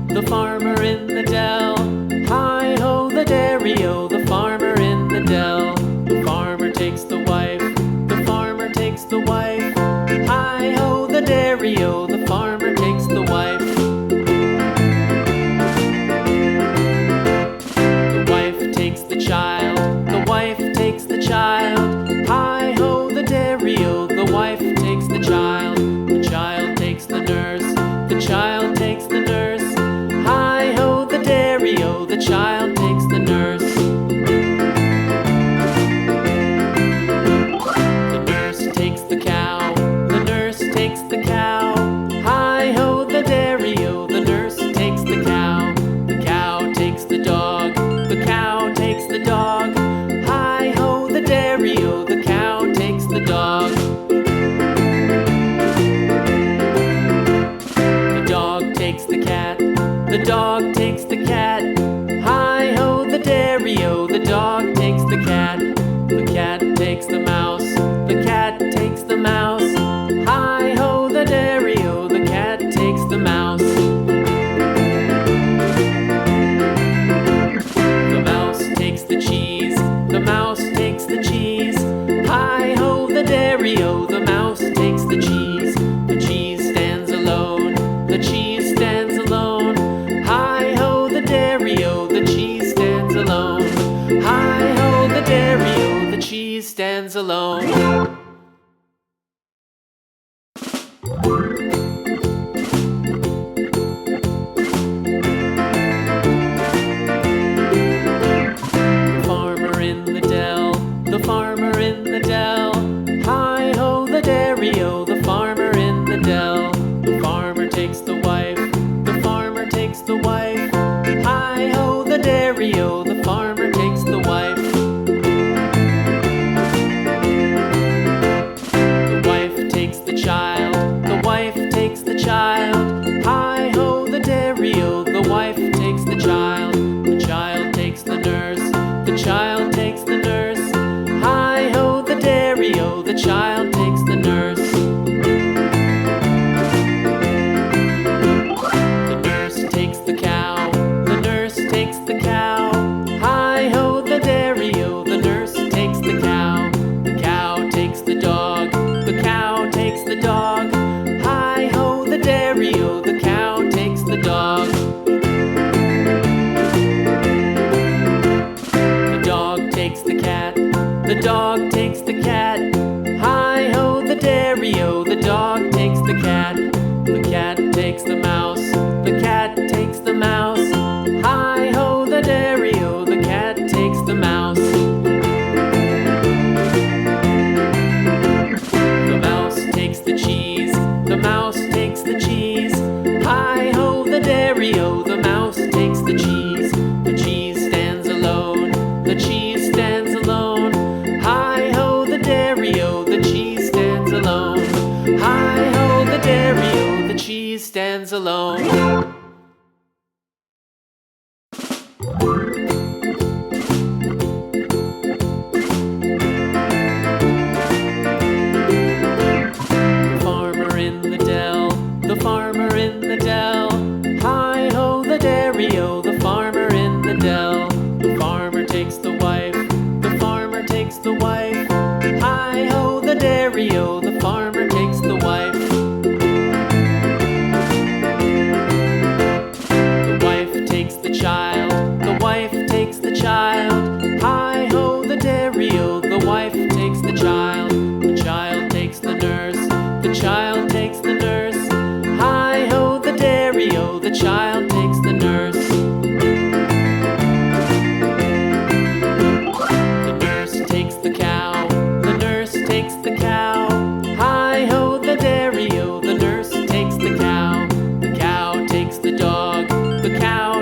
The farmer in the dell. Hi-ho, the dairy-o, the farmer in the dell. The farmer takes the wife, the farmer takes the wife. Hi-ho, the dairy-o, the farmer takes the wife. The wife takes the child, the wife takes the child. Hi-ho, the dairy-o, the wife takes the child. The child takes the nurse, the child takes the nurse. Hi-ho, the dairy-o, the child takes the nurse. The nurse takes the cow, the nurse takes the cow. Hi-ho, the dairy-o, the nurse takes the cow. The cow takes the dog, the cow takes the dog. Hi-ho, the dairy-o, the cow takes the dog. The dog takes the cat, the dog takes the cat. Hi-ho, the dairy-o, the dog takes the cat. The cat takes the mouse, the cat takes the mouse. Hi-ho, the dairy-o, the cat takes the mouse. The mouse takes the cheese, the mouse takes the cheese. Hi-ho, the dairy-o, the mouse takes the cheese. The cheese stands alone, the cheese stands alone. Hi-ho, the dairy-o, the cheese stands alone. Hi-ho, the dairy-o, the cheese stands alone. The farmer in the dell, the farmer in the dell. Hi-ho, the dairy-o, the farmer in the dell. The farmer takes the wife, the farmer takes the wife. Hi-ho, the dairy-o, the farmer takes the wife. The wife takes the child, the wife takes the child. Hi-ho, the dairy-o, the wife takes the child. The child takes the nurse, the child takes the nurse. Hi-ho, the dairy-o, the child takes the nurse. The nurse takes the cow, the nurse takes the cow. Hi-ho, the dairy-o, the nurse takes the cow. The cow takes the dog, the cow takes the dog. Hi-ho, the dairy-o, the cow takes the dog. The dog takes the cat, the dog takes the cat. Hi-ho, the dairy-o, the dog takes the cat. The cat takes the mouse, the cat takes the mouse. Hi-ho, the dairy-o, the cat takes the mouse. The mouse takes the cheese, the mouse takes the cheese. Hi-ho, the dairy-o, the mouse takes the cheese. The cheese stands alone, the cheese stands alone. Hi-ho, the dairy-o, the cheese stands alone. Hi-ho, the dairy-o, the cheese stands alone. The farmer in the dell, the farmer in the dell. Hi-ho, the dairy-o, the farmer in the dell. The farmer takes the wife, the farmer takes the wife. Hi-ho, the dairy-o, the farmer takes the wife. The wife takes the child, the wife takes the child. Hi-ho, the dairy-o, the wife takes the child. The child takes the nurse, the child takes the nurse. Hi-ho, the dairy-o, the child takes the nurse. The nurse takes the cow, the nurse takes the cow. Hi-ho, the dairy-o, the nurse takes the cow. The cow takes the dog, the cow